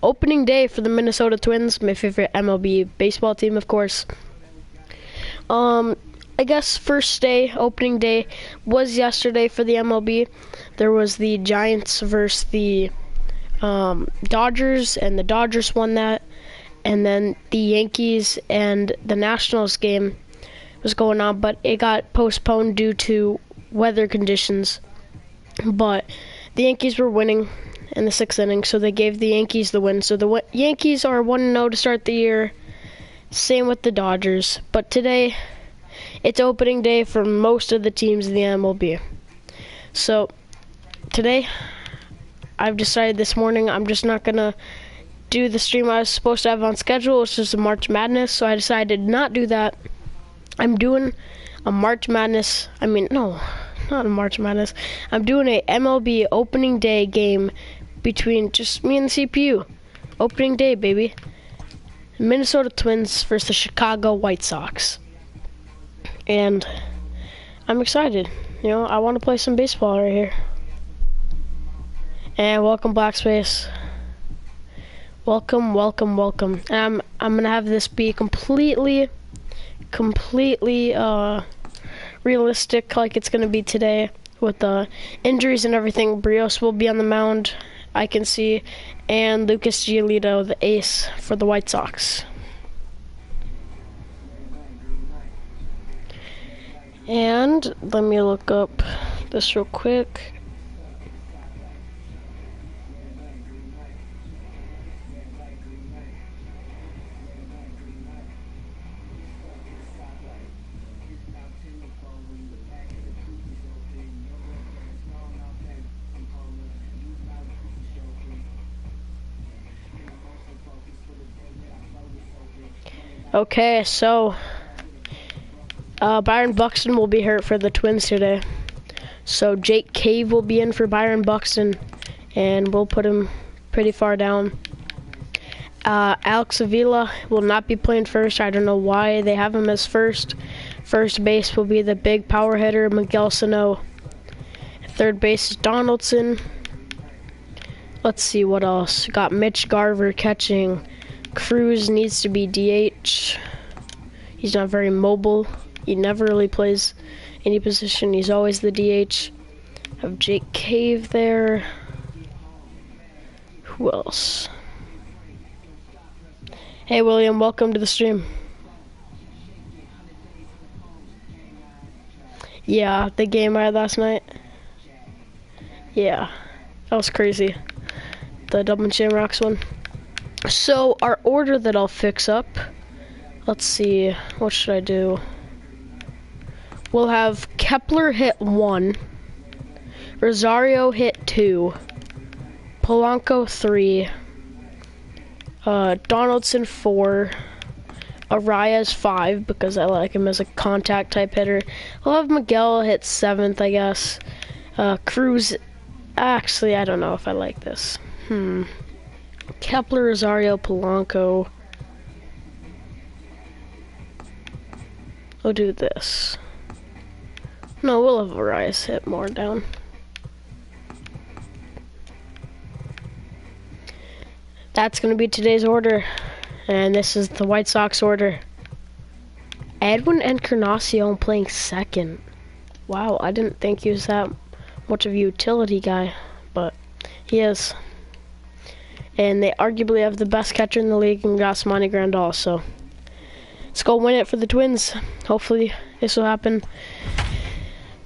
opening day for the Minnesota Twins, my favorite MLB baseball team, of course. I guess first day, opening day, was yesterday for the MLB. There was the Giants versus the Dodgers, and the Dodgers won that. And then the Yankees and the Nationals game was going on, but it got postponed due to weather conditions. But the Yankees were winning in the 6th inning, so they gave the Yankees the win. So the Yankees are 1-0 to start the year. Same with the Dodgers. But today, it's opening day for most of the teams in the MLB. So today, I've decided this morning I'm just not going to do the stream I was supposed to have on schedule, which is a March Madness, so I decided not do that. I'm doing a March Madness, no, not a March Madness. I'm doing a MLB opening day game between just me and the CPU. Opening day, baby. Minnesota Twins versus the Chicago White Sox. And I'm excited. I want to play some baseball right here. And welcome, Blackspace. Welcome, welcome, welcome. And I'm gonna have this be completely realistic, like it's gonna be today, with the injuries and everything. Brios will be on the mound, I can see, and Lucas Giolito, the ace for the White Sox. And let me look up this real quick. Okay, so Byron Buxton will be hurt for the Twins today. So Jake Cave will be in for Byron Buxton, and we'll put him pretty far down. Alex Avila will not be playing first. I don't know why they have him as first. First base will be the big power hitter, Miguel Sano. Third base is Donaldson. Let's see what else. Got Mitch Garver catching. Cruz needs to be DH. He's not very mobile. He never really plays any position. He's always the DH. Have Jake Cave there. Who else? Hey William, welcome to the stream. Yeah, the game I had last night. Yeah, that was crazy. The Dublin Shamrocks one. So our order that I'll fix up, let's see, what should I do? We'll have Kepler hit 1, Rosario hit 2, Polanco 3, Donaldson 4, Arias 5 because I like him as a contact type hitter. We'll have Miguel hit 7th, I guess. Cruz, actually I don't know if I like this. Kepler, Rosario, Polanco. We'll do this. No, we'll have Arias hit more down. That's going to be today's order. And this is the White Sox order. Edwin Encarnacion playing second. Wow, I didn't think he was that much of a utility guy, but he is. And they arguably have the best catcher in the league in Yasmani Grandal, so let's go win it for the Twins. Hopefully this will happen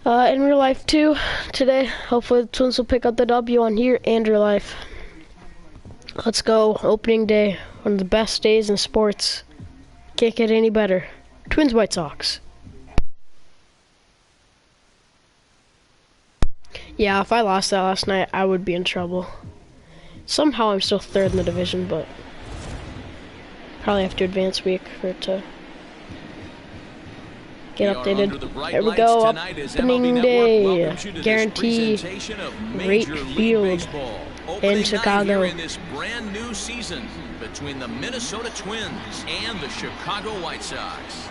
in real life too today. Hopefully the Twins will pick up the W on here and real life. Let's go. Opening day, one of the best days in sports. Can't get any better. Twins, White Sox. Yeah, if I lost that last night, I would be in trouble. Somehow I'm still third in the division, but probably have to advance week for it to get updated. There we go, opening day. Guarantee great field in Chicago. In this brand new season between the Minnesota Twins and the Chicago White Sox.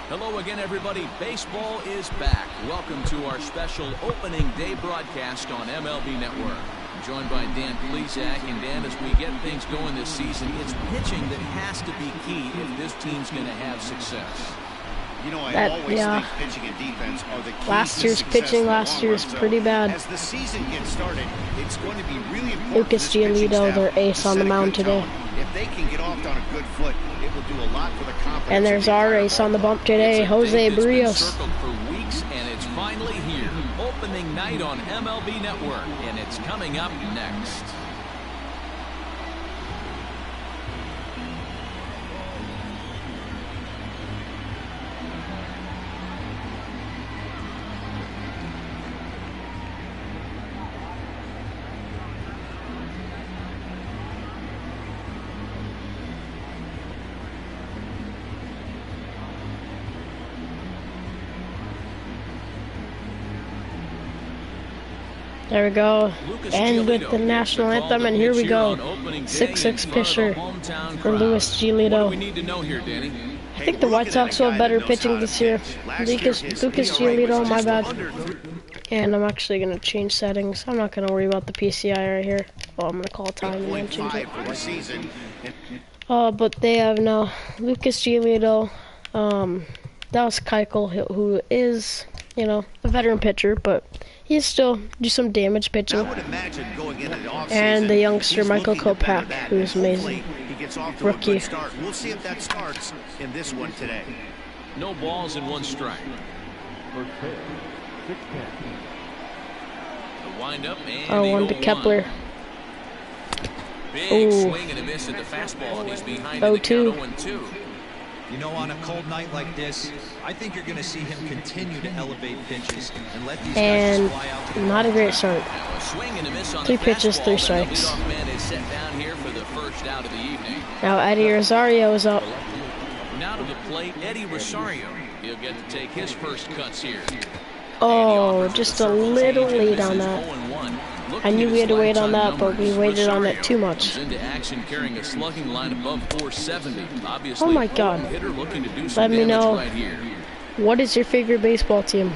Hello again, everybody. Baseball is back. Welcome to our special opening day broadcast on MLB Network. I'm joined by Dan Plesac. And Dan, as we get things going this season, it's pitching that has to be key if this team's going to have success. You know, I always think pitching and defense are the key. Last year's pitching last year is pretty bad. As the season gets started, it's going to be really important. Lucas Giolito, their ace on the mound today. If they can get off on a good foot, it will do a lot for the confidence. And there's our ace on the bump today, Jose Barrios. Circled for weeks, and it's finally here. Opening night on MLB Network, and it's coming up next. There we go, and with the national anthem, and here we go. 6'6" pitcher for Lucas Giolito. I think the White Sox will have better pitching this year. Lucas Giolito, my bad. And I'm actually going to change settings. I'm not going to worry about the PCI right here. Well, I'm going to call time and then change it. But they have now Lucas Giolito, Dallas Keuchel, who is, you know, a veteran pitcher, but he's still do some damage pitching. And the youngster Michael Kopech, who's amazing. Rookie. We'll see if that starts in this one today. No balls and one strike. The windup and one to Kepler. Big swing and a miss at the fastball, and he's behind in the count 0-2. You know, on a cold night like this, I think you're going to see him continue to elevate pitches and let these guys fly out to the not a great start. Now a swing and a miss on 3 the pitches, 3 fastball, strikes. and the leadoff man is set down here for the first out of the evening. Now Eddie Rosario is up. Now to the plate, Eddie Rosario. He'll get to take his first cuts here. Oh, just a little late on that. I knew we had to wait on that, but we waited on it too much. Into action carrying a slugging line above 470. Oh my God. Let me know. What is your favorite baseball team?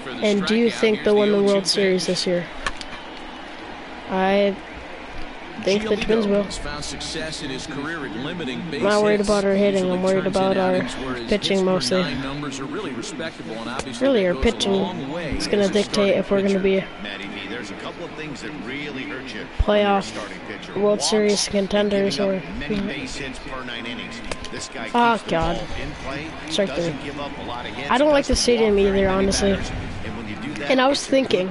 And do you think they'll win the World Series this year? I think the Twins will. I'm not worried about our hitting. I'm worried about our pitching mostly. Really, our pitching is going to dictate if we're going to be playoff World Series contenders or. Oh God! Strike 3. I don't like the stadium either, honestly. And I was thinking,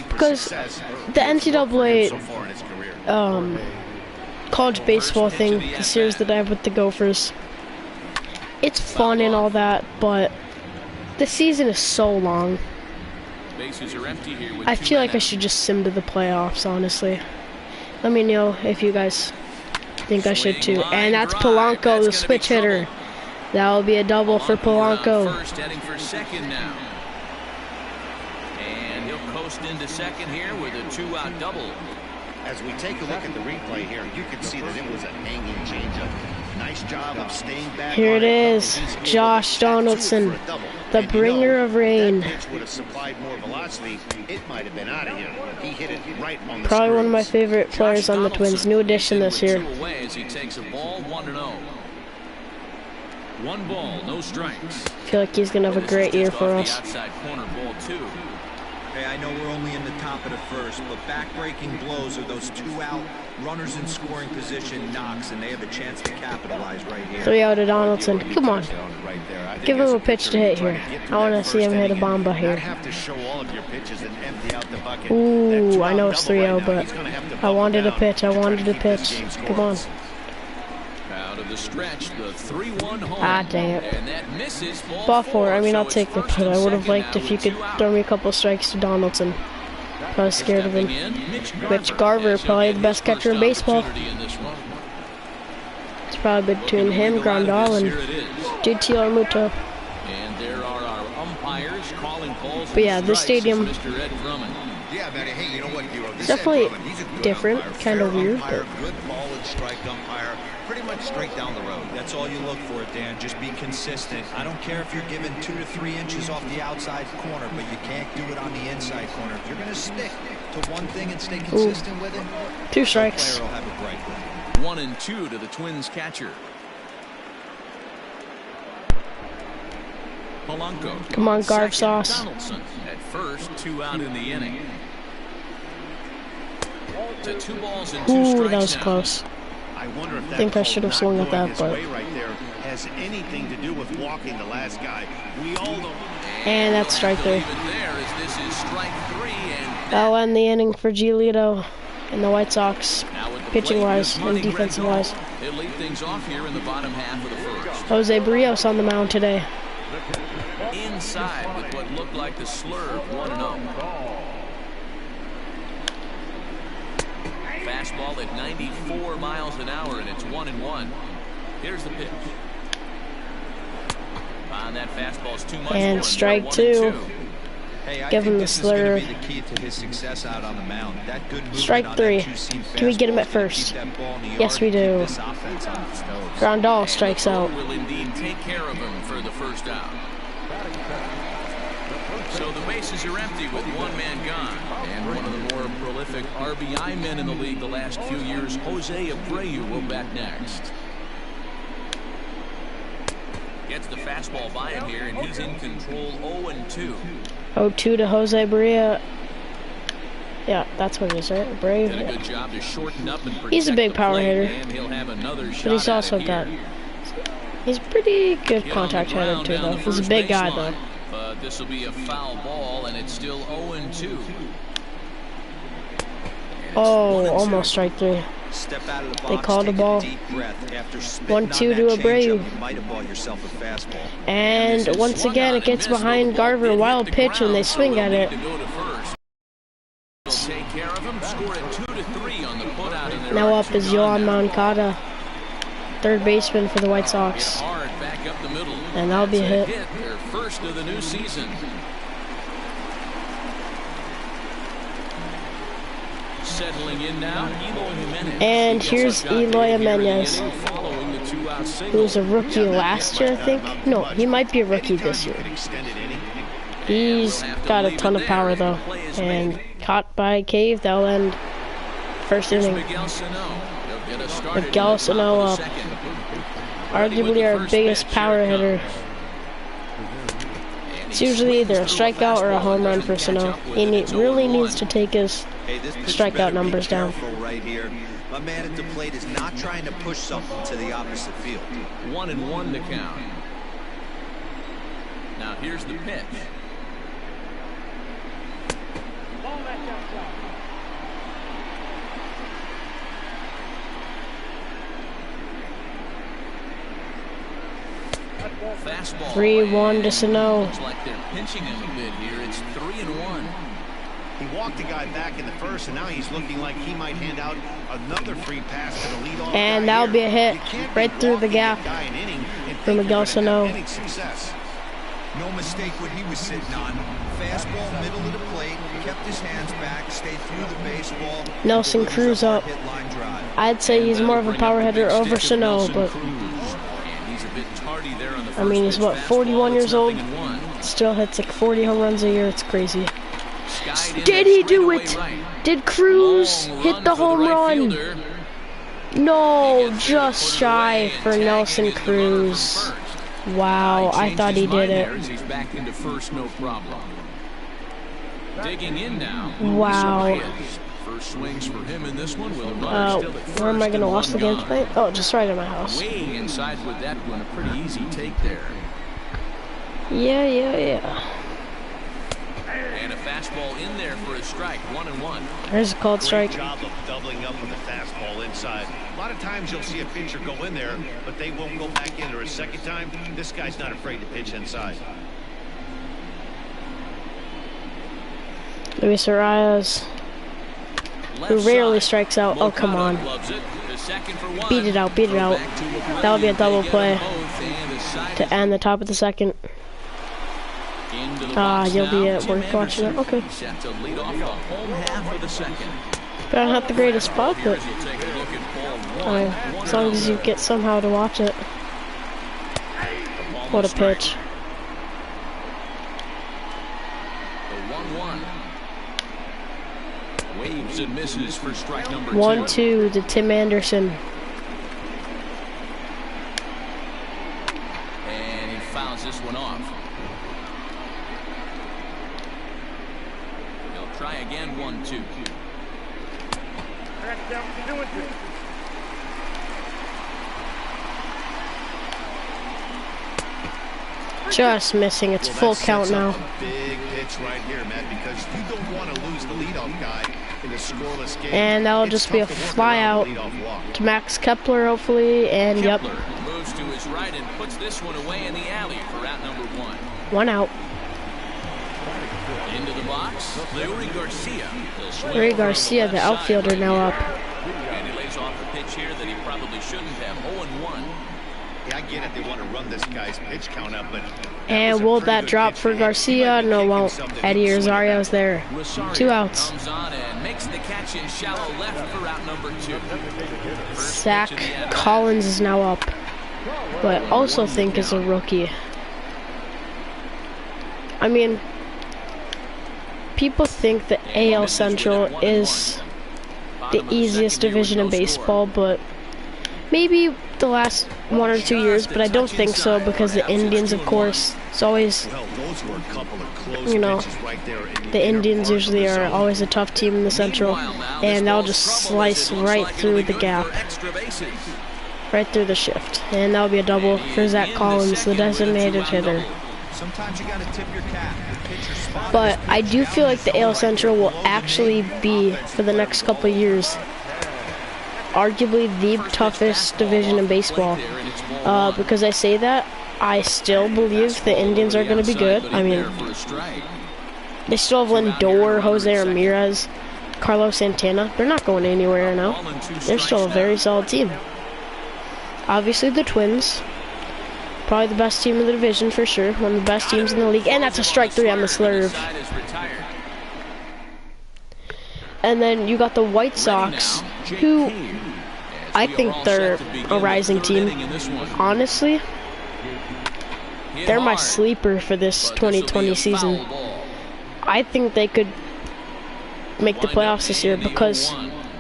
because the NCAA college baseball thing, the series that I have with the Gophers, it's fun and all that, but the season is so long. I feel like I should just sim to the playoffs, honestly. Let me know if you guys think I should too. And that's Polanco, the switch hitter. That will be a double for Polanco. Heading for second now. And he'll coast into second here with a 2-out double. As we take a look at the replay here, you can see that it was a hanging changeup. Nice job of staying back. Here it is, Josh Donaldson, the bringer of rain. Probably one of my favorite players on the Twins. New addition this year. He takes a ball, 1-0. 1 ball, no strikes. I feel like he's gonna have a great year for us. Outside corner, ball 2. Hey, I know we're only in the top of the first, but back-breaking blows are those 2-out runners in scoring position knocks, and they have a chance to capitalize right here. 3 out to Donaldson. Come on. Give him a pitch to hit here. I want to see him hit a bomba here. Ooh, I know it's 3-0, but I wanted a pitch. I wanted a pitch. Come on. Out of the stretch, the 3-1 home. Ah, dang it. And that misses Ball 4. I mean, I'll take it, but I would have liked if you could throw me a couple strikes to Donaldson. I was scared of him. Mitch Garver, probably the best catcher in baseball. It's probably between him, Grandal, and JT Realmuto. And there are our umpires calling calls. But yeah, this stadium Yeah, man, hey, you know what, it's definitely different, kind of weird, but pretty much straight down the road. That's all you look for, Dan. Just be consistent. I don't care if you're given 2 to 3 inches off the outside corner, but you can't do it on the inside corner. If you're going to stick to one thing and stay consistent with it, 2 strikes. the player will have a bright day. 1 and 2 to the Twins catcher. Polanco. Come on, Garv Second, sauce. Donaldson at first, 2 out in the inning. To 2 balls and 2 strikes. Ooh, that was now. close. I wonder if that Think I call should have not swung at going that, his but- way right there has anything to do with walking the last guy. We all know. And that's strike 3. Leave it there as this is strike 3, and That'll end the inning for Giolito and the White Sox, now with the pitching-wise plate, and this running defensive-wise. red ball. They'll lead things off here in the bottom half of the first. Jose Barrios on the mound today. Inside with what looked like the slurve, 1-0. Fastball at 94 miles an hour, and it's 1-1. Here's the pitch. On that fastball's too much. And for him. strike 1 2. and 2. Hey, I Give think him the this is going slur. to be the key to his success out on the mound. That good movement Strike on 3. that two-seam Can we get him fastball at is gonna first? keep that ball in the Yes, yard we and keep do. this offense on its toes. Grandal And strikes the throw out. will indeed take care of him for the first out. So the bases are empty with 1 man gone. And one of the more prolific RBI men in the league the last few years, Jose Abreu, will bat next. Gets the fastball by him here, and he's in control. 0-2. 0-2 to Jose Barria. Yeah, that's what it is, right? Brave. Did a Yeah. good job to shorten up and protect He's a big the power plate, hitter. and he'll have another shot But he's at also it got. here. He's pretty good Hit on contact the hitter ground too, down though. the He's a first big guy, baseline. though. But this will be a foul ball, and it's still 0-2. Oh, almost strike 3. Step out of the box, They called take the ball. a deep breath. After spitting 1-2 on to that Abreu. changeup, you might have bought yourself a fastball. And This is once swung again, on it gets and missed, behind but the ball Garver. did hit Wild the pitch, and they ground, so swing he'll at need it. to go to first. They'll take care of him, score at 2-3 on the putout, and there Now are up 2 is gone Yohan now. Moncada, third baseman for the White Hit Sox. hard back up the middle. And that'll be a That's hit. Their first of the new season. Settling in now, Eloy Jimenez. And He gets here's a shot here Eloy in the Jimenez, inning following the 2-out single. who was a rookie last year, I think. No, he might be a rookie this year. He's got a ton of power, though. And caught by Cave, that'll end first inning. Miguel Sano. He'll get us started Miguel in the top Sano of the up. second. Ready with Arguably the our first biggest pitch. power Here it hitter. comes. And It's he usually either a swings through strikeout or a fastball home and run doesn't for catch Sano. up with He it. It's really 0-1. needs to take his Hey, this pitcher strikeout better be numbers down. careful right here. My man at the plate is not trying to push something to the opposite field. 1-1 to count. Now here's the pitch. Fastball. 3-1 to Sano. Looks like they're pinching him a bit here. It's 3-1. He walked the guy back in the first, and now he's looking like he might hand out another free pass to the leadoff. And guy that'll here. be a hit You can't right be through the walking gap a guy an inning and for think Miguel you're Sano. gonna have any success. No mistake what he was sitting on. Fastball, middle of the plate, kept his hands back, stayed through the baseball. Nelson delivers a Cruz up. hard-hit line drive. I'd say he's more of a Bring power up the hitter big over stick of Sano, Nelson but Cruz. And he's a bit tardy there on the I mean, he's first what, pitch 41 fastball. years It's old? 0-1. Still hits like 40 home runs a year. It's crazy. Skied in Did there he do straightaway it? right. Did Cruz Long hit run the for home right run? fielder. No, He gets there to just put it shy away, for and Nelson tagging is the runner from Cruz. first. Wow, I changed thought his he mind did there it. as he's back into first, no problem. Digging in now. Wow. Luis Reyes. First swings for him in this one with a runner still at first Where am I going to and watch the one game gone. tonight? Oh, just right at my house. Way inside with that one, a pretty easy take there. Yeah. And a fastball in there for a strike, 1-1. There's a called Great strike. job of doubling up with the fastball inside. A lot of times you'll see a pitcher go in there, but they won't go back in there a second time. This guy's not afraid to pitch inside. Luis Reyes, who Left rarely side. strikes out. Oh, come Moncada on. loves it. The second for one. Beat it out, beat it Throw out. back to Abreu. That'll be a double They get play them both, and the side to end the top of the second. into the box You'll be now, at Tim work watching it. Anderson. Okay. Set to lead off the home half of the second. But I don't have the greatest spot, Here but as we'll take a look at ball As long as you get somehow to watch it. What a pitch. The 1-1. Waves and misses for strike number 2. 1-2 to Tim Anderson. And he fouls this one off. He'll try again. 1-2. Just missing. It's full count now. Big pitch right here, Matt, because you don't want to lose the leadoff guy in a scoreless game. And that'll just be a fly out to Max Kepler, hopefully. And yep. Moves to his right and puts this one away in the alley for out number 1. 1 out. Into the box, Luis Garcia. Luis Garcia, the outfielder, now up. And he lays off a pitch here that he probably shouldn't have. 0-1. Yeah, I get it. They want to run this guy's pitch count up, but And will that drop for Garcia? No, it won't. Eddie Rosario's there. 2 outs. Comes on and makes the catch in shallow left for out number 2. Zach Collins is now up, but I also think is a rookie. I mean, people think the AL Central is the easiest division in baseball, but maybe the last 1 or 2 years, but I don't think so, because the Indians, of course, it's always, you know, the Indians usually are always a tough team in the Central, and they'll just slice right through the gap, right through the shift, and that'll be a double for Zach Collins, the designated hitter. Sometimes you got to tip your cap. But I do feel like the AL Central will actually be, for the next couple of years, arguably the toughest division in baseball. Because I say that, I still believe the Indians are going to be good. I mean, they still have Lindor, Jose Ramirez, Carlos Santana. They're not going anywhere now. They're still a very solid team. Obviously the Twins, probably the best team in the division for sure. One of the best teams in the league. And that's a strike 3 on the slurve. And then you got the White Sox, who I think they're a rising team. Honestly, they're my sleeper for this 2020 season. I think they could make the playoffs this year because,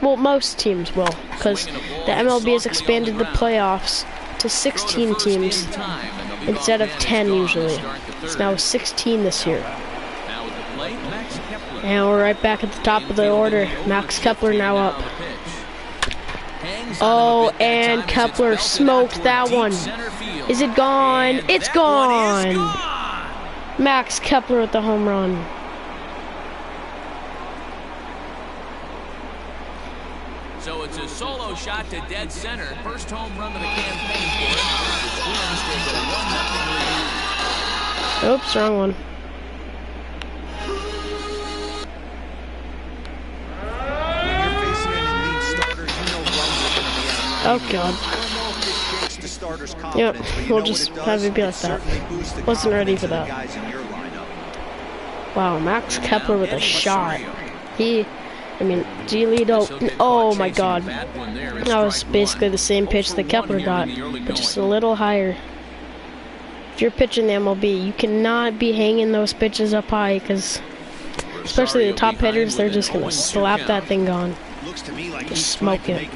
well, most teams will, because the MLB has expanded the playoffs to 16 teams instead of 10 usually. It's now 16 this year. And we're right back at the top of the order. Max Kepler now up. Oh, and Kepler smoked that one. Is it gone? It's gone! Max Kepler with the home run. So it's a solo shot to dead center. First home run of the campaign for it. The Twins take a 1-0 lead. Oops, wrong one. Oh god. Yep, we'll just have it be like that. Wasn't ready for that. Wow, Max Kepler with a shot. Giolito, oh my god. That was basically the same pitch that Kepler got, but just a little higher. If you're pitching the MLB, you cannot be hanging those pitches up high, because especially the top hitters, they're just going to slap that thing gone. Just smoke it.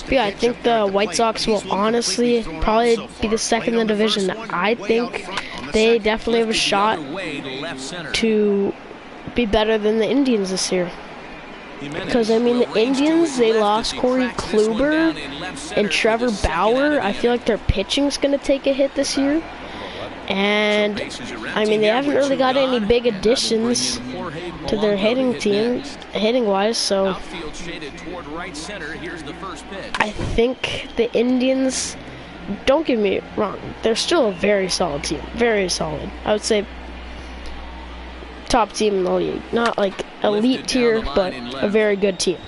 But yeah, I think the White Sox will honestly probably be the second in the division. I think they definitely have a shot to be better than the Indians this year. Because, I mean, the Indians, they lost Corey Kluber and Trevor Bauer. I feel like their pitching's going to take a hit this year. And, I mean, they haven't really got any big additions to their hitting team, hitting-wise, so I think the Indians, don't get me wrong, they're still a very solid team, very solid. I would say top team in the league. Not like elite tier, but a very good team.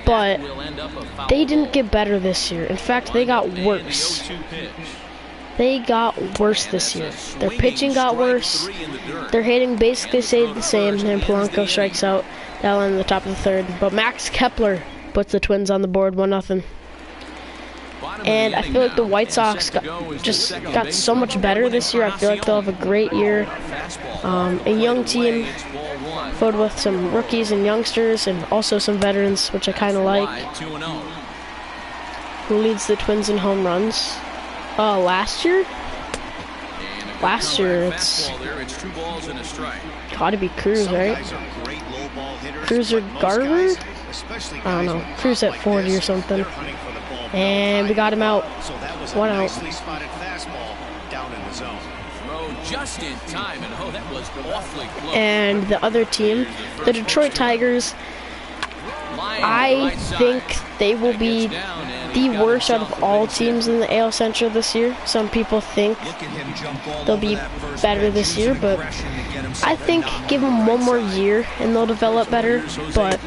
But they didn't get better this year. In fact, they got worse. They got worse this year. Their pitching got worse. Their hitting basically stayed the same, and Polanco strikes out. That'll end the top of the third. But Max Kepler puts the Twins on the board 1-0. And I feel like the White Sox got so much better this year. I feel like they'll have a great year. A young team filled with some rookies and youngsters and also some veterans, which I kind of like. Who leads the Twins in home runs? Last year? Last year it's gotta be Cruz, right? Cruz or Garver? I don't know. Cruz at 40 or something. And we got him out. 1 out. Just in time, and that was awfully close. And the other team, the Detroit Tigers, I think they will be the worst out of all teams in the AL Central this year. Some people think they'll be better this year, but I think give them 1 more year and they'll develop better. But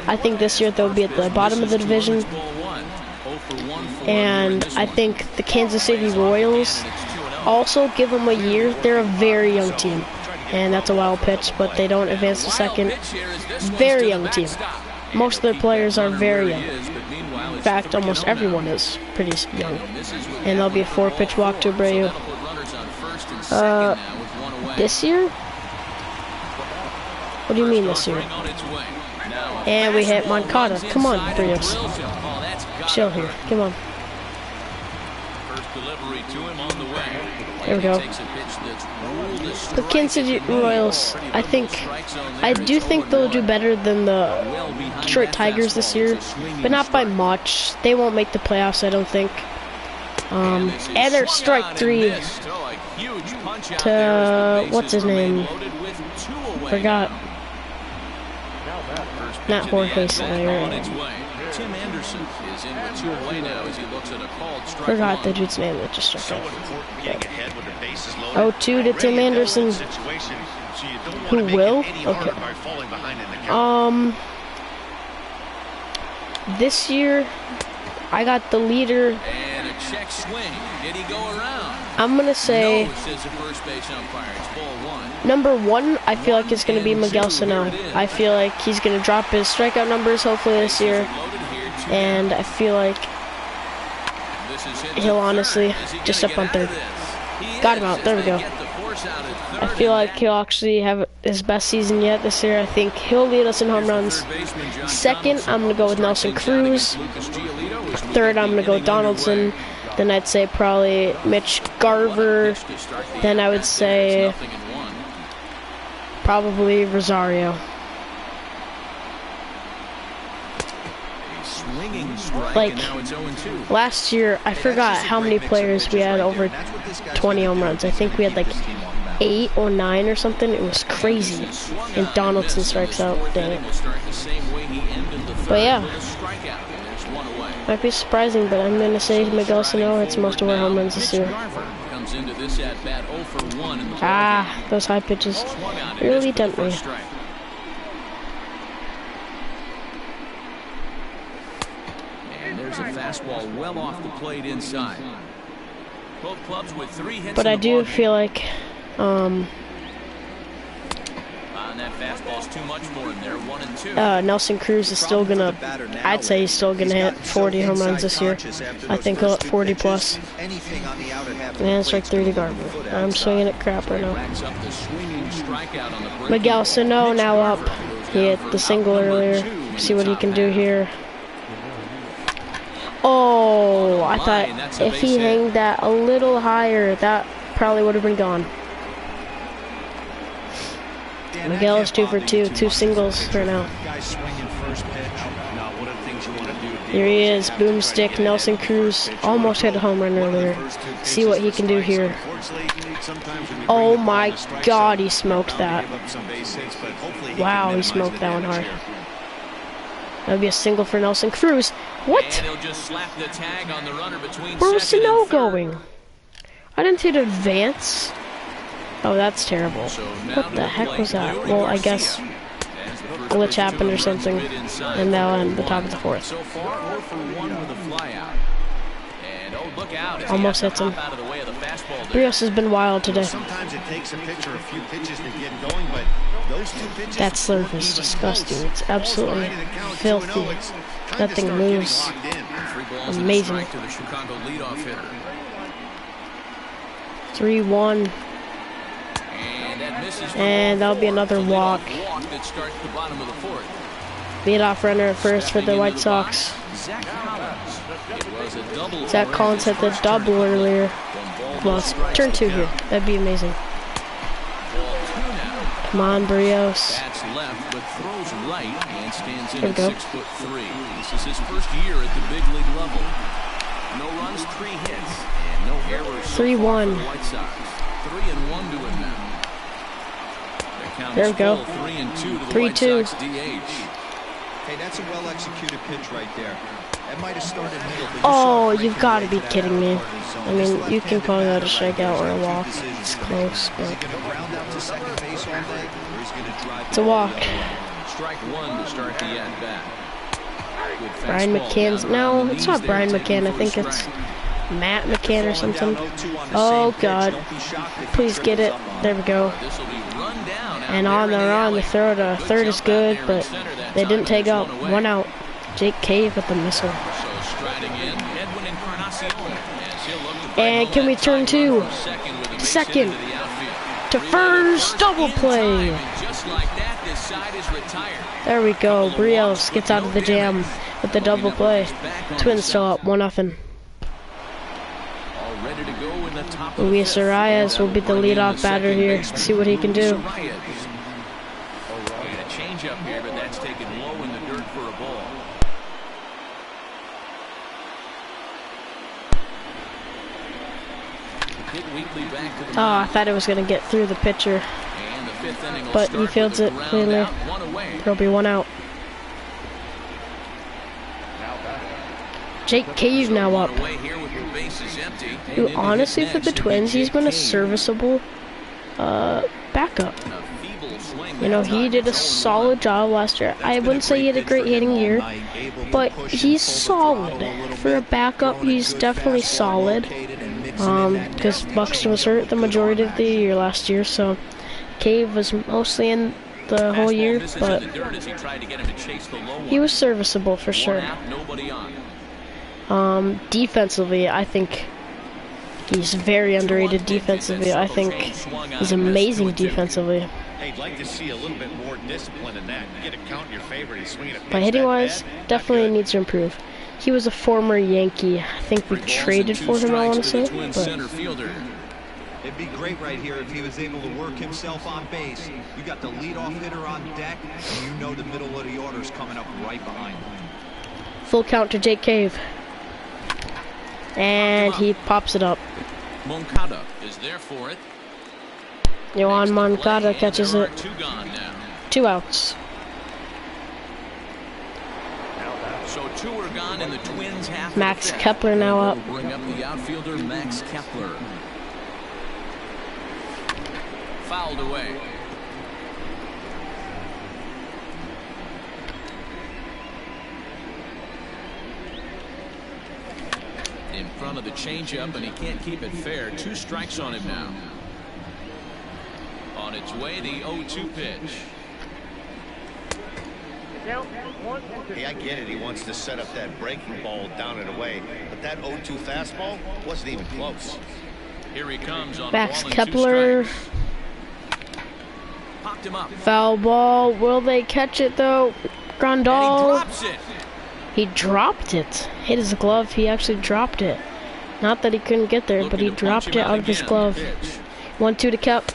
I think this year they'll be at the bottom of the division. And I think the Kansas City Royals also give them a year. They're a very young team, and that's a wild pitch, but they don't advance to second. Very young team. Most of their players are very young. In fact, almost everyone is pretty young. And there'll be a 4-pitch walk to Abreu. This year? What do you mean this year? And we hit Moncada. Come on, Brios. Chill here. Come on. There we go. The Kansas City Royals, I do think they'll do better than the Detroit Tigers this year, but not by much. They won't make the playoffs, I don't think. And they're strike 3 to, what's his name? Forgot. Not Jorge Polanco. Tim Anderson is in with 2 away now as he looks at a called strike. Forgot the dude's name that just struck out. 0-2 to Tim Anderson. Who will? Okay. This year, I got the leader. And a check swing. Did he go around? I'm gonna say no, says the first base umpire. It's ball 1. Number 1, I feel like it's gonna be Miguel Sano. I feel like he's gonna drop his strikeout numbers hopefully this year, and I feel like he'll honestly just up on 3rd. Got him out. There we go. I feel like he'll actually have his best season yet this year. I think he'll lead us in home runs. 2nd, I'm gonna go with Nelson Cruz. 3rd, I'm gonna go with Donaldson. Then I'd say probably Mitch Garver. Then I would say probably Rosario. Like, last year, I forgot how many players we had over 20 home runs. I think we had like 8 or 9 or something. It was crazy. And Donaldson strikes out. Dang it. But yeah. Might be surprising, but I'm going to say Miguel Sano hits most of our home runs this year. Ah, those high pitches really tempt me. And there's a fastball well off the plate inside. Both clubs with 3 hits. But I do feel like that fastball's too much for him there. 1 and 2. Nelson Cruz is still gonna, I'd say he's still gonna hit 40 home runs this year. I think he'll hit 40 plus. And strike 3 to Garver. I'm swinging at crap right now. Miguel Sano now up. He hit the single earlier. See what he can do here. Oh, I thought if he hanged that a little higher, that probably would have been gone. Miguel is 2 for 2, 2 singles right now. Here he is, boomstick. Nelson Cruz almost hit a home run earlier. See what he can do here. Oh my God, he smoked that. Wow, he smoked that one hard. That would be a single for Nelson Cruz. What? Where was Sano going? I didn't see it advance. Oh, that's terrible. What the heck was that? Well, I guess glitch happened or something, and now on the top of the 4th. And oh, look out. Almost hits him. Out of the way of the fastball there. Rios has been wild today. Sometimes it takes a pitcher a few pitches to get going, but those 2 pitches. That slurve is disgusting. It's absolutely filthy. That thing moves. Amazing. 3-1. And that'll be another walk. Leadoff runner at first for the White Sox. Zach Collins hit the double earlier. Well, it's turn 2 here. That'd be amazing. Come on, Barrios. Bats left, but throws right and stands in There we go. 6'3". This is his first year at the big league level. No runs, 3 hits, and no errors. 3-1. The White Sox. 3-1 to him now. There we go. 3-2. Hey, that's a well-executed pitch right there. That might have started middle, but Oh, you've got to be kidding me. I mean, you can call that a strikeout or a walk. It's close, but it's a walk. Strike 1 to start the at-bat. Brian McCann's... No, it's not Brian McCann. I think it's Matt McCann or something. Oh, God. Please get it. There we go. And on the run, the throw to third is good, but they didn't take up. 1 out. Jake Cave with the missile. And can we turn to second to first? Double play. There we go. Rios gets out of the jam with the double play. Twins still up 1-0. Luis Arias will be the leadoff batter here. Let's see what he can do. Change up here, but that's taken low in the dirt for a ball. Oh, I thought it was going to get through the pitcher, but he fields it cleanly. There'll be 1 out. Jake Cave now up. Dude, honestly, for the Twins, he's been a serviceable backup. You know, he did a solid job last year. I wouldn't say he had a great hitting year, but he's solid. For a backup, he's definitely solid. Because Buxton was hurt the majority of the year last year, so Cave was mostly in the whole year, but he was serviceable for sure. Defensively, I think he's very underrated defensively. I think he's amazing defensively. I'd like to see a little bit more discipline in that. Get a count in your favor and swing it. But hitting wise, definitely needs to improve. He was a former Yankee. I think we traded for him, I want to say. But it'd be great right here if he was able to work himself on base. You got the leadoff hitter on deck, and you know the middle of the order's coming up right behind him. Full count to Jake Cave. And he pops it up. Moncada is there for it. Yohan Moncada catches it. 2 outs. So 2 are gone in the Twins half. Max Kepler now up. Bring up the outfielder Max Kepler. Fouled away. In front of the changeup, and he can't keep it fair. 2 strikes on him now. On its way, the 0-2 pitch. Hey, I get it. He wants to set up that breaking ball down and away, but that 0-2 fastball wasn't even close. Here he comes on Max Kepler. Popped him up. Foul ball. Will they catch it though? Grandal. He dropped it. Hit his glove. He actually dropped it. Not that he couldn't get there, but he dropped it out of his glove. 1-2 to Kep.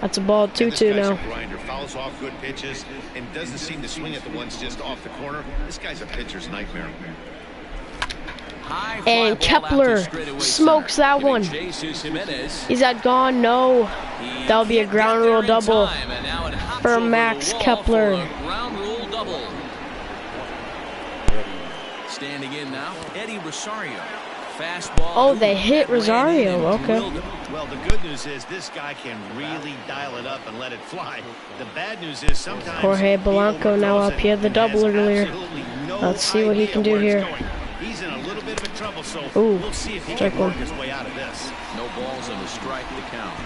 That's a ball. 2-2 now. Grinder fouls off good pitches and doesn't seem to swing at the ones just off the corner. This guy's a pitcher's nightmare. And Kepler smokes that one. Is that gone? No. That'll be a ground rule double for Max Kepler. Standing in now, Eddie Rosario. Fastball. Oh, they hit Rosario. Okay. Well, the good news is this guy can really dial it up and let it fly. The bad news is sometimes Jorge Polanco now up. He had the double earlier. Let's see what he can do here. He's in a little bit of a trouble, so Ooh, we'll see if he can work his way out of this. No balls and a strike to count.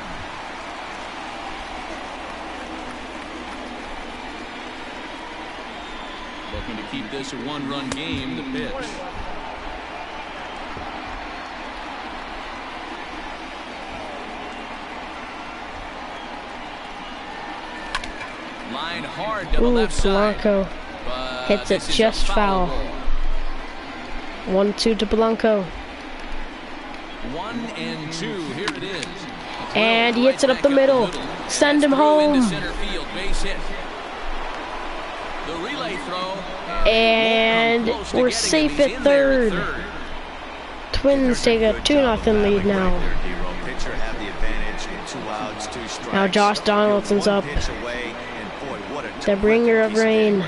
Looking to keep this a one-run game. The pitch. Line hard to the left Polanco side. hits it just foul. 1-2 to Polanco. 1-2. Here it is. And he hits it up the middle. Send him home. The relay throw. And we're safe at third. Twins take a 2-0 lead now. Now Josh Donaldson's up. The bringer of rain. Yeah,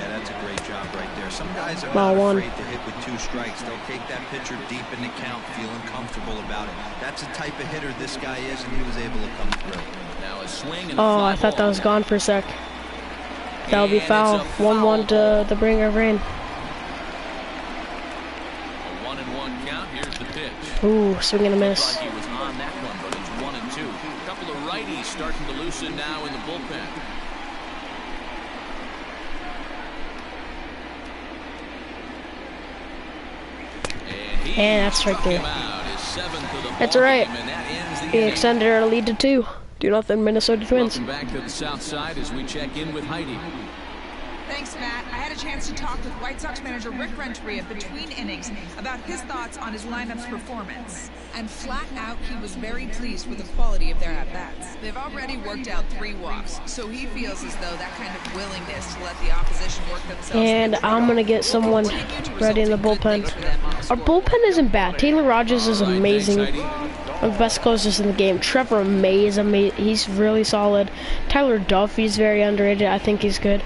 that's a great job right there. Some guys are Ball not one. afraid to hit with 2 strikes. They'll take that pitcher deep in the count, feeling comfortable about it. That's the type of hitter this guy is, and he was able to come through. Now a swing and Oh, I thought that was gone for a sec. That'll be foul. 1-1 to the bringer of rain. A 1-1 count. Here's the pitch. Ooh, swing and a miss. Thought he was on that one, but it's 1-2. A couple of righties starting to loosen now in the bullpen. And that's right there. That's all right. We extended our lead to 2. 2-0 Minnesota Twins. Welcome back to the south side as we check in with Heidi. Thanks, Matt. I had a chance to talk with White Sox manager Rick Renteria between innings about his thoughts on his lineup's performance. And flat out, he was very pleased with the quality of their at-bats. They've already worked out 3 walks, so he feels as though that kind of willingness to let the opposition work themselves. And I'm going to get someone ready in the bullpen. Our bullpen isn't bad. Taylor Rogers is amazing. One of the best closers in the game. Trevor May is amazing. He's really solid. Tyler Duffy's very underrated. I think he's good.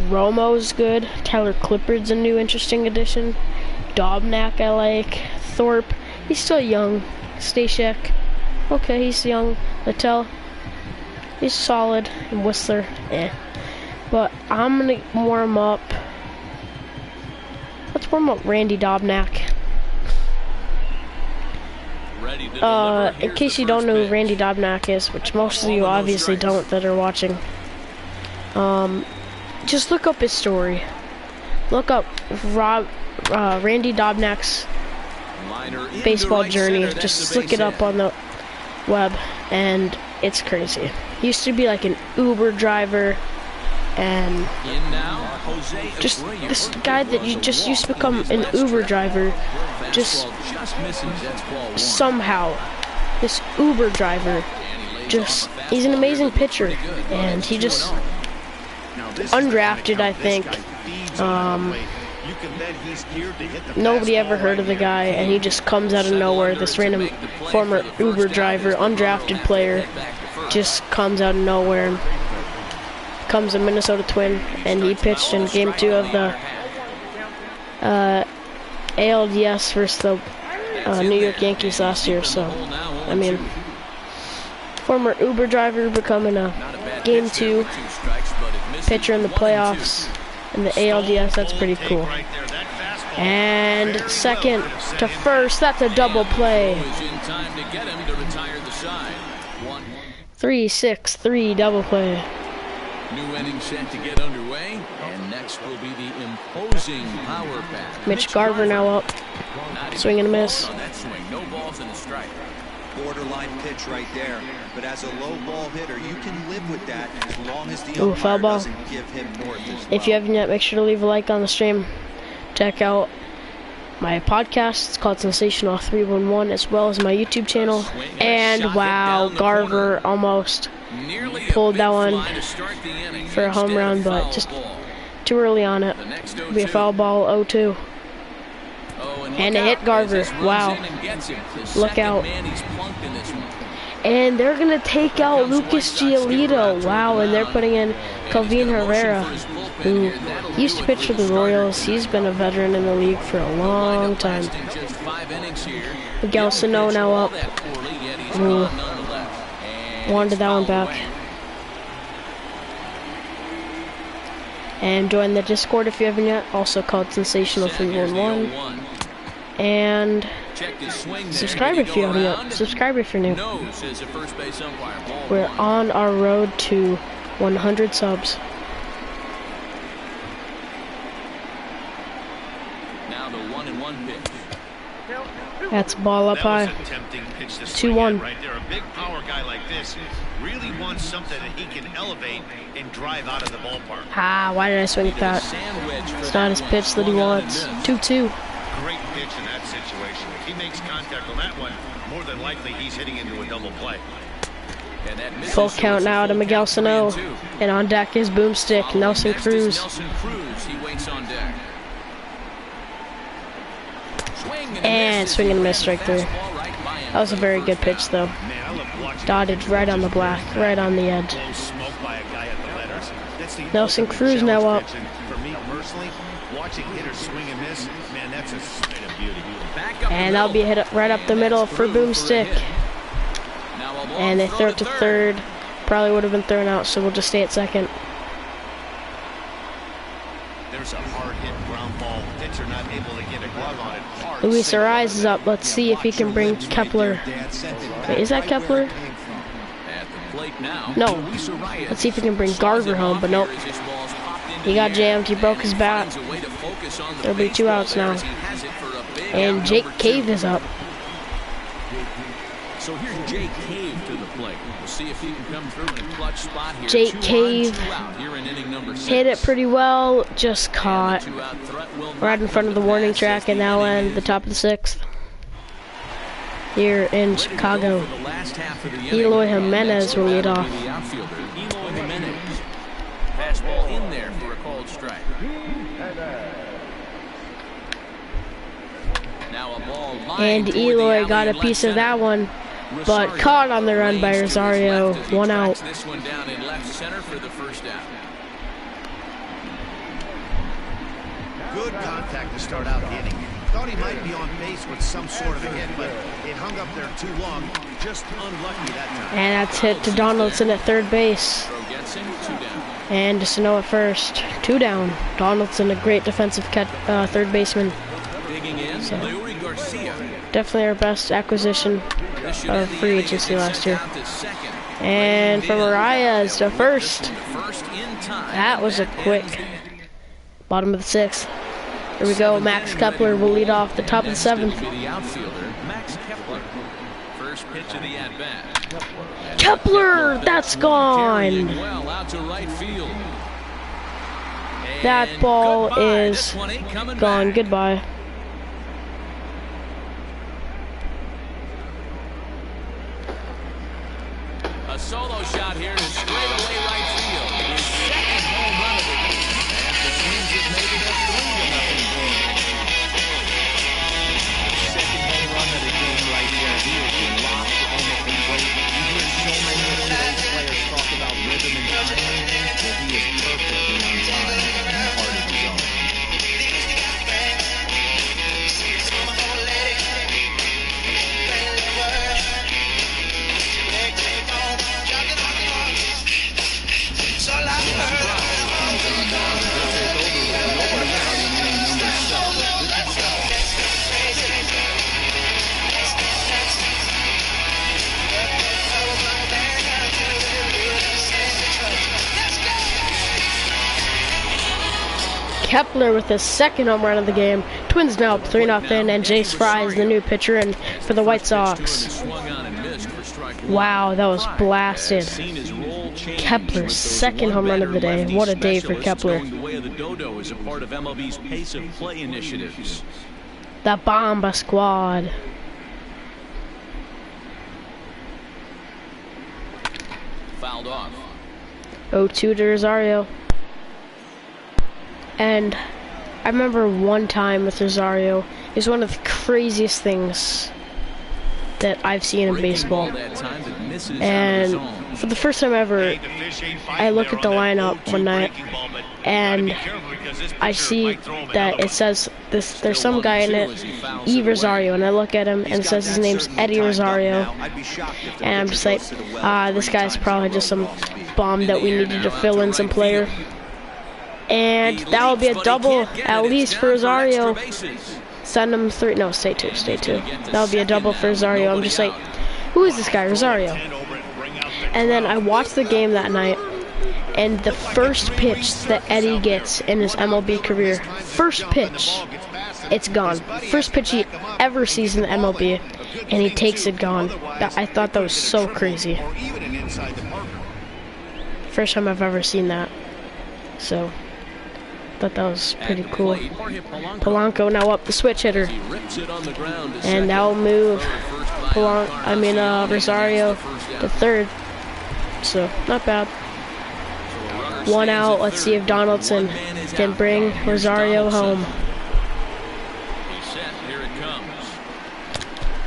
Romo's good. Tyler Clippard's a new interesting addition. Dobnak I like. Thorpe, he's still young. Stashek, okay, he's young. Littell, he's solid. And Whistler, eh. But I'm gonna warm up. Let's warm up Randy Dobnak. In case you don't know who Randy Dobnak is, which most of you obviously don't that are watching, just look up his story. Look up Randy Dobnak's baseball journey. Just look it up on the web, and it's crazy. He used to be like an Uber driver, and just this guy that you just used to become an Uber driver, just somehow this Uber driver, just he's an amazing pitcher, and he just undrafted, I think. Nobody ever heard of the guy, and he just comes out of nowhere. This random former Uber driver, undrafted player, just comes out of nowhere and becomes a Minnesota Twin, and he pitched in Game 2 of the ALDS versus the New York Yankees last year. So, I mean, former Uber driver becoming a Game 2 pitcher in the playoffs in the ALDS, that's pretty cool. And second to first, that's a double play. 3-6-3 double play. New inning set to get underway, and next will be the imposing power pack. Mitch Garver now up. Swing and a miss. On that swing, no balls and a strike. Borderline pitch right there, but as a low ball hitter, you can live with that as long as the Ooh, foul umpire ball. doesn't give him north as well. If you haven't yet, make sure to leave a like on the stream. Check out my podcast. It's called Sensational 311, as well as my YouTube channel. And wow, Garver almost pulled that one for a home run, but just too early on it. It'll be a foul ball, 0-2. And it hit Garver. Wow. Look out. And they're going to take out Lucas Giolito. Wow, and they're putting in Calvin Herrera, who used to pitch for the Royals. He's been a veteran in the league for a long time. Miguel Sano now up. Ooh. Wanted that one back. And join the Discord if you haven't yet, also called Sensational 311. And Check his swing. subscribe if you're new. Subscribe if you're new. Nose as a first base umpire. Ball We're one. on our road to 100 subs. Now the 1-1 pitch. That's ball up high. 2-1. Right there, a big power guy like this really wants something that he can elevate and drive out of the ballpark. Ah, why did I swing at that? It's not his pitch that he wants. 2-2. Great pitch in that situation. If he makes contact on that one, more than likely he's hitting into a double play. And that misses, Full so count it's a now to full Miguel count, Sano. 3-2. And on deck is Boomstick, Following Nelson next is Cruz. Nelson Cruz. He waits on deck. Swing And miss. swing and a miss, strike three. Fastball right by him That was for a the very first good pitch, out. though. Man, I love watching Dotted right on the black, right on the edge. blow smoke by a guy at the letters. That's the Nelson ultimate Cruz now challenge up. pitch. And for me personally, watching hitters swing and miss, man, that's a sight of beauty. Back up the And that'll be a middle. hit right up the And middle that's for through a Boomstick. hit. Now a long And they throw it to third. third. Probably would have been thrown out, so we'll just stay at second. There's a hard hit ground ball. Pitcher not able to get a glove on it. Hard Luis single. Ariz is up. Let's see if he can bring Kepler. Wait, is that Kepler? At the plate now. No. Luis Arias. Let's see if he can bring Garver home, but nope. Here as his ball's popped into He got the jammed. He air, broke and his he bat. finds a way to focus on the There'll be 2 baseball outs there now. as he has it for a big And out Jake number Cave 2. is up. So here's Jake Cave to the plate. We'll see if he can come through in a clutch spot here. Jake 2 on, Cave 2 out here in inning number 6. Hit it pretty well, just caught. And the 2-out threat will Right in front of the warning track, and now end the top of the 6th. Here in Chicago. Eloy Jimenez will lead off. Eloy Jimenez. Fastball in there for a called strike. Now a ball lined And toward the Eloy alley got a in left piece of center. that one, but caught on the run by Range to his Rosario. left as he 1 tracks out. This one down in left center for the first out. Good contact to start out the inning. Thought he might be on base with some sort of a hit, but it hung up there too long. Just unlucky that time. And that's hit to Donaldson at third base. Throw gets him, 2 down. And Sano at first. 2 down. Donaldson, a great defensive third baseman. Digging in, Leury Garcia. Definitely our best acquisition This should of end the free inning agency as it's last sent year. out to second. And from Arias to first. The first in time. That was a That quick ends it. bottom of the 6th. Here we go. Max Kepler will lead off the top of the Next it'll 7th. be the outfielder, Max Kepler. First pitch of the at-bat. Kepler, that's gone. Well, out to right field. That And ball goodbye. is This one ain't coming gone. back. Goodbye. A solo shot here to straightaway right field. His second home run of the game. And the Twins have made it a 3-0 Second home run of the game right there. He has been locked on the plate. You hear so many of today's players talk about rhythm and timing. Well, he is perfectly on time in the heart of the zone. Kepler with his second home run of the game. Twins now up 3-0, and Jace Fry is the new pitcher in for the White Sox. Wow, that was blasted. Kepler's second home run of the day. What a day for Kepler. The way of the dodo is a part of MLB's pace of play initiatives. The Bomba Squad. Fouled off. 0-2 to Rosario. And I remember one time with Rosario, it was one of the craziest things that I've seen in baseball. And for the first time ever, I look at the lineup one night, and I see that it says this. There's some guy in it, E. Rosario, and I look at him and it says his name's Eddie Rosario, and I'm just like, this guy's probably just some bum that we needed to fill in some player. And that will be a double, at least for Rosario. Send him 3. No, stay 2. Stay 2. That would be a double for Rosario. I'm just like, who is this guy, Rosario? And then I watched the game that night, and the first pitch that Eddie gets in his MLB career, first pitch, it's gone. First pitch he ever sees in the MLB, and he takes it gone. I thought that was so crazy. First time I've ever seen that. So, thought that was pretty cool. Polanco now up the switch hitter, and that'll move Rosario to third. So not bad. 1 out. Let's see if Donaldson can bring Rosario home.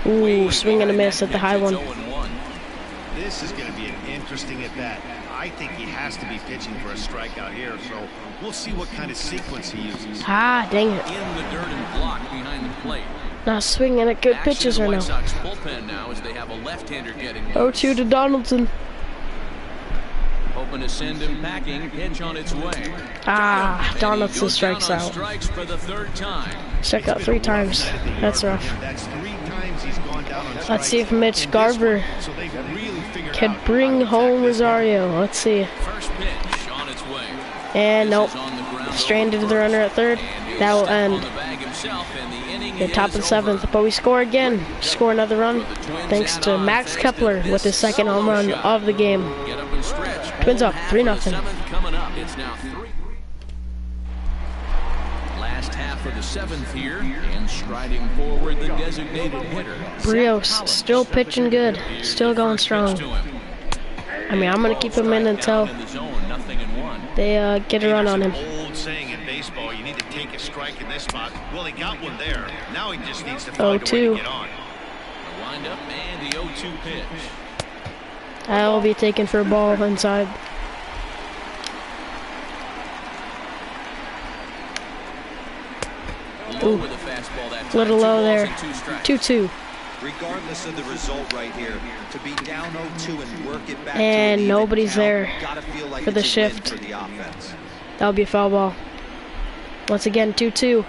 Ooh, swing and a miss at the high one. This is going to be an interesting at bat. I think he has to be pitching for a strikeout here, so we'll see what kind of sequence he uses. Ah, dang it. In the dirt and block behind the plate. Not swinging at good pitches right now. Bullpen now as they have a left-hander getting 0-2 to Donaldson. Hoping to send him packing. Pitch on its way. Ah, Donaldson strikes out. Strikes for the 3rd time. Struck out 3 times. That's rough. That's 3 times he's gone down on strikes. Let's see if Mitch Garver can bring home Rosario. Let's see. First pitch on its way. And nope. Stranded the runner at third. That will end. The top of the 7th, but we score again. Score another run thanks to Max Kepler with his 2nd home run of the game. Twins up 3-0. Last half of the 7th here, and striding forward the designated hitter. Brios still pitching good, still going strong. I mean, I'm gonna keep him in until they get a run on him. Old saying in baseball, you need to take a strike in this spot. Well, he got one there. Now he just needs to find a way to get on. The windup and the 0-2 pitch. I'll be taken for a ball inside. Ooh, little low there. 2-2. Regardless of the result right here, to be down 0-2 and work it back and to nobody's there like for the shift. For the offense. That'll be a foul ball. Once again, 2-2.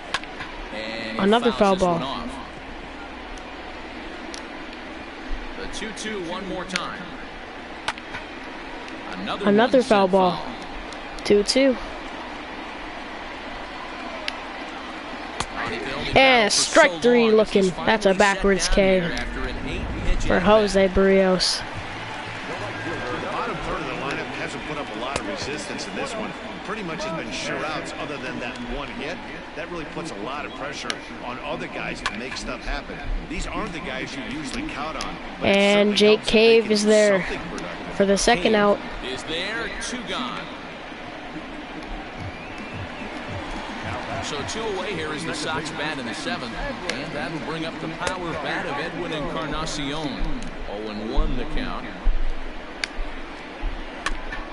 Another foul ball. The 2-2 one more time. Another foul ball. 2-2. And strike 3 looking. That's a backwards K for Jose Barrios. The bottom third of the lineup hasn't put up a lot of resistance in this one. Pretty much has been sure outs other than that one hit. That really puts a lot of pressure on other guys to make stuff happen. These aren't the guys you usually count on. And Jake Cave is there for the 2nd out. Is there, 2 gone. So 2 away here is the Sox bat in the 7th, and that'll bring up the power bat of Edwin Encarnacion. 0-1 the count.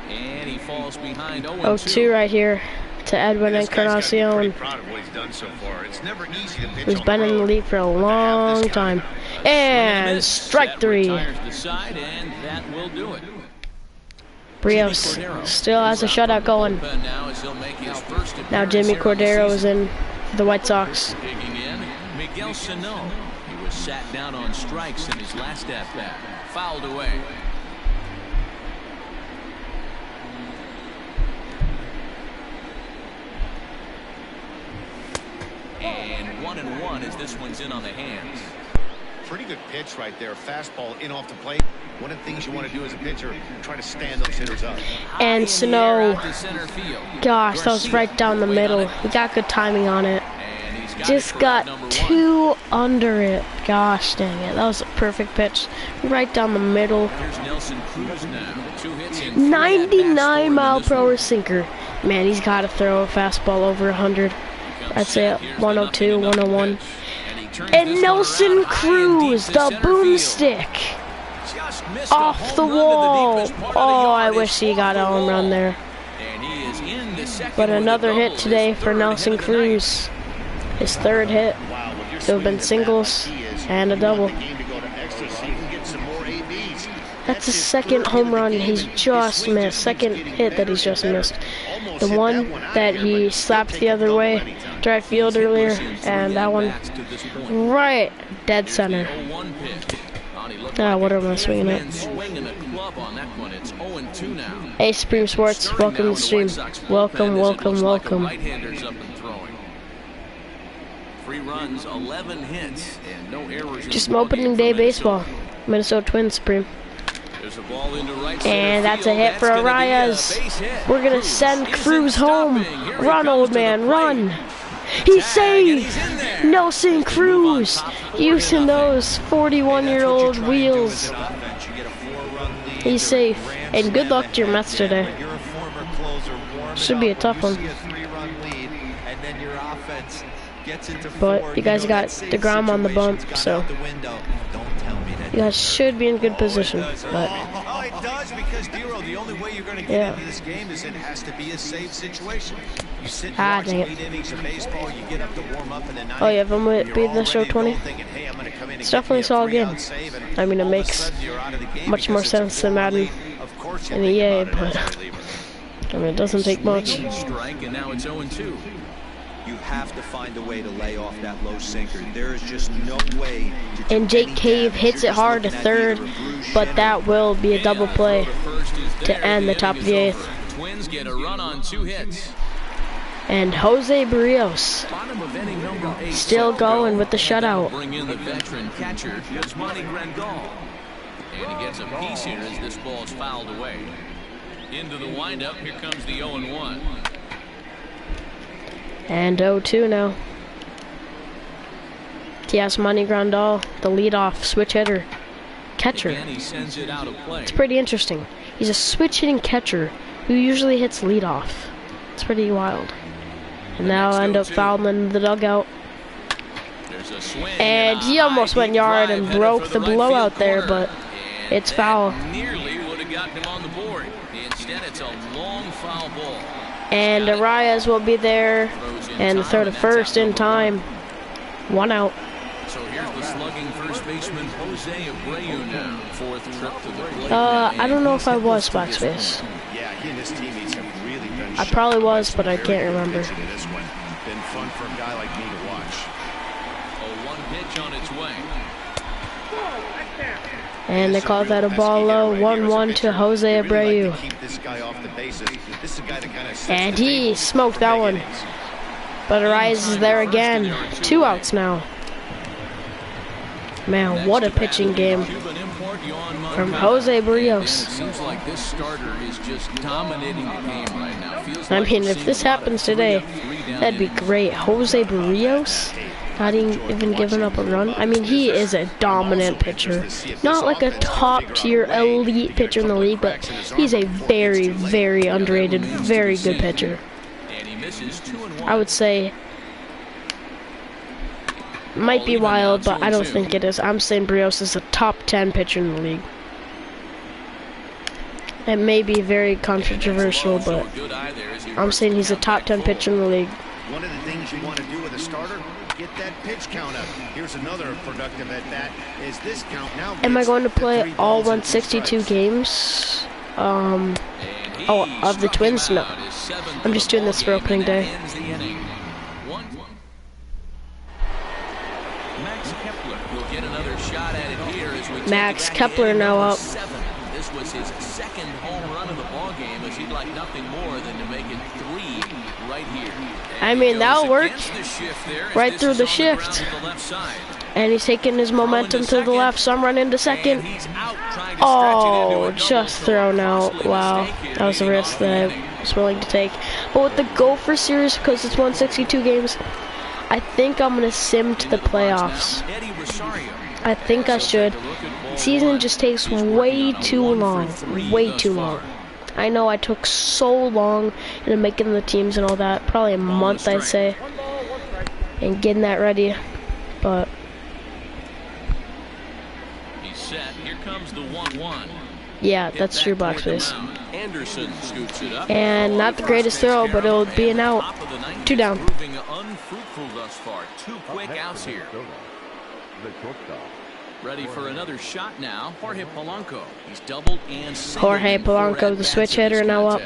And he falls behind 0-2 right here to Edwin Encarnacion, who's been in the league for a long time. And strike 3. And that will do it. Brios still has a shutout going. Now Jimmy Cordero is in the White Sox. Miguel Sano. He was sat down on strikes in his last at-bat. Fouled away. And 1-1 as this one's in on the hands. Pretty good pitch right there. Fastball in off the plate. One of the things you want to do as a pitcher, try to stand those hitters up. And Sano, gosh, that was right down the middle. He got good timing on it. Just got 2 under it. Gosh dang it, that was a perfect pitch. Right down the middle. 99 mile per hour sinker. Man, he's got to throw a fastball over 100. I'd say 102, 101. And Nelson Cruz, the boomstick. Off the wall. Oh, I wish he got a home run there. But another hit today for Nelson Cruz. His 3rd hit. There have been singles and a double. That's his second home run he's just missed. Second hit that he's just missed. The one that he slapped the other way to right field earlier, and that one right dead center. What am I swinging at? Hey, Supreme Sports, welcome to the stream. Welcome, welcome, welcome. Right-handers up and throwing. 3 runs, 11 hits, and no errors. Just some opening day baseball. Minnesota Twins, Supreme. And that's a hit for Arias. We're gonna send Cruz home. Run, old man, run. He's safe. Nelson Cruz using those 41-year-old wheels. He's safe. And good luck to your Mets today. Should be a tough one. But you guys got DeGrom on the bump, so you guys should be in good position. But it does, because Dero, the only way you're going to get into this game is it has to be a safe situation. You sit and watch 8 innings of baseball, you get up to warm up in the ninth. Oh yeah, if I'm gonna be the show 20. It's definitely a solid game. I mean, it makes much more sense than Madden and EA, but I mean, it doesn't take much. Strike, and now it's 0-2. You have to find a way to lay off that low sinker. There is just no way to. And Jake Cave hits it hard to third, but that will be a double play to end the top of the 8th. Twins get a run on 2 hits. And Jose Barrios still going with the shutout. Bring in the veteran catcher, Yasmani Grandal. And he gets a piece here as this ball's fouled away. Into the windup, here comes the 0-1. And 0-2 now. Yasmani Grandal, the leadoff switch hitter. Catcher. It's pretty interesting. He's a switch hitting catcher who usually hits leadoff. It's pretty wild. And now I'll end up fouling in the dugout. And he almost went yard and broke the blowout there, but it's foul. Nearly would have gotten him on the board. Instead, it's a long foul ball. And Arias will be there and throw to first in time. 1 out. So here's the slugging first baseman Jose Abreu now. 4th trip to the plate. I don't know if I was spot space. Yeah, he and his teammates have really been. I probably was, but I can't remember. This one been fun for a guy like me to watch. A 1 pitch on its way. And they call that a ball low. 1-1 to Jose Abreu. And he smoked that one. But Arias is there again. 2 outs now. Man, what a pitching game from Jose Barrios. Seems like this starter is just dominating the game right now. I mean, if this happens today, that'd be great. Jose Barrios not even giving up a run. I mean, he is a dominant pitcher. Not like a top-tier elite pitcher in the league, but he's a very, very underrated, very good pitcher. I would say might be wild, but I don't think it is. I'm saying Barrios is a top 10 pitcher in the league. It may be very controversial, but I'm saying he's a top 10 pitcher in the league. One of the things you want to do with a starter, get that pitch count up. Here's another productive at bat. Is this count now? Am I going to play all 162 games? Of the Twins? No. I'm just doing this for opening day. Max Kepler now up. This was his 2nd home run of the ball game, as he'd like nothing more than to make it 3 right here. I mean, that'll work right through the shift. And he's taking his momentum to the left. Some run into second. Oh, just thrown out. Wow, that was a risk that I was willing to take. But with the Gopher series, because it's 162 games, I think I'm gonna sim to the playoffs. I think I should. Season just takes way too long. Way too long. I know I took so long into making the teams and all that. Probably a month, I'd say. And getting that ready. But he's set. Here comes the 1-1. Yeah, that's true, Blackspace. Anderson scoops it up. And not the greatest throw, but it'll be an out. 2 down. Proving unfruitful thus far. 2 quick outs here. Ready for another shot now. Jorge Polanco. He's doubled and Jorge Polanco, the switch hitter, now up.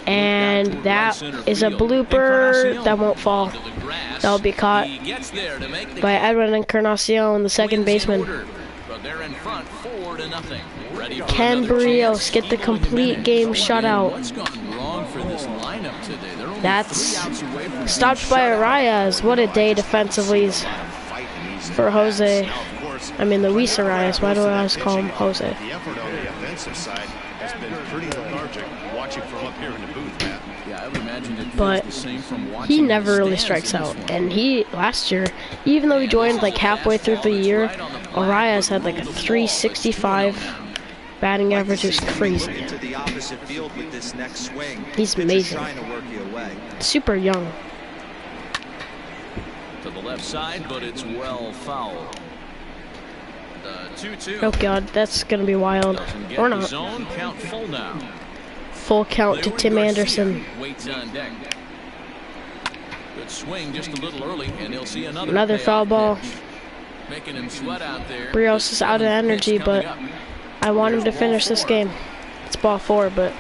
And that is a blooper that won't fall. That'll be caught by Edwin Encarnacion, the second baseman. Can Barrios get the complete game shutout? That's stopped by Arias. What a day defensively for Jose. I mean, Luis Arias. Why do I always call him Jose? The effort on the offensive side has been pretty lethargic watching from up here in the booth, Matt. Yeah, I would imagine it but the same from watching he never really strikes out. And he, last year, even though he joined like halfway through the year, Arias had like a 365 batting average. Is crazy. He's amazing. Super young. To the left side, but it's well fouled. The 2-2. Oh God, that's gonna be wild. Or not. Zone count full now. Full count to Tim Anderson. Waits on deck. Good swing just a little early, and he'll see Another foul ball. Making him sweat out there. Barrios is out of energy, but I want him to finish this game. It's ball 4, but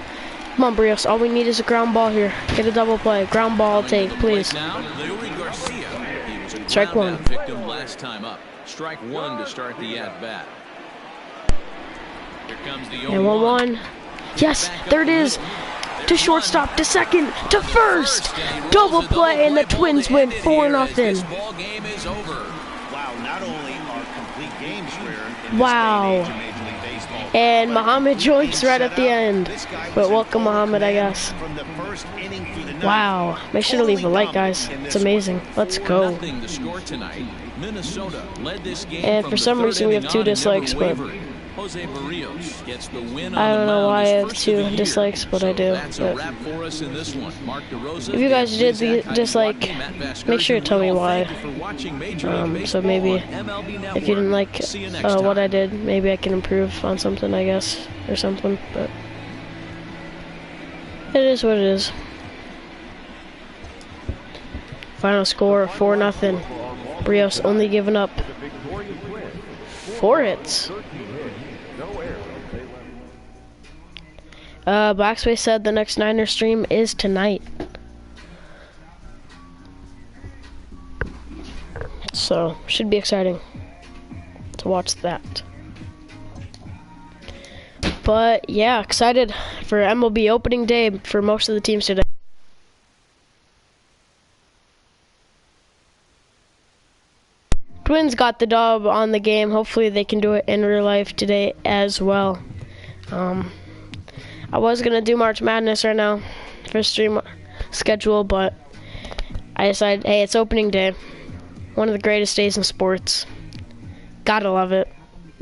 come on, Barrios. All we need is a ground ball here. Get a double play. Ground ball take, please. Strike 1. Victim last time up. Strike 1 to start the at-bat. Here comes the 0-1. And 1-1. Yes, there it is. To shortstop, to second, to first. Double play, and the Twins win 4-0. Wow, not only are complete games rare. Wow. And Muhammad joins right at the end. But welcome, Muhammad, I guess. Wow. Make sure to leave a like, guys. It's amazing. Let's go. And for some reason, we have 2 dislikes, but I don't know why I have 2 dislikes, but I do. But if you guys did the dislike, make sure to tell me why. So maybe if you didn't like what I did, maybe I can improve on something, I guess, or something. But it is what it is. Final score 4-0. Barrios only giving up 4 hits. Blackspace said the next Niners stream is tonight. So, should be exciting to watch that. But, yeah, excited for MLB opening day for most of the teams today. Twins got the dub on the game. Hopefully they can do it in real life today as well. I was gonna do March Madness right now for stream schedule, but I decided, hey, it's opening day. One of the greatest days in sports. Gotta love it.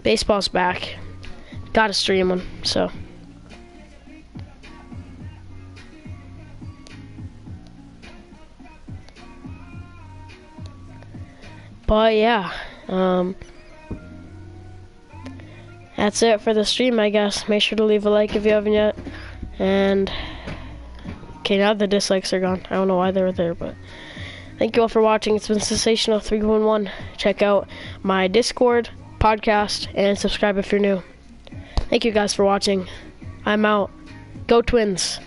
Baseball's back. Gotta stream them, so. But yeah, that's it for the stream, I guess. Make sure to leave a like if you haven't yet. And okay, now the dislikes are gone. I don't know why they were there, but thank you all for watching. It's been Sensational 311. Check out my Discord, podcast, and subscribe if you're new. Thank you guys for watching. I'm out. Go Twins.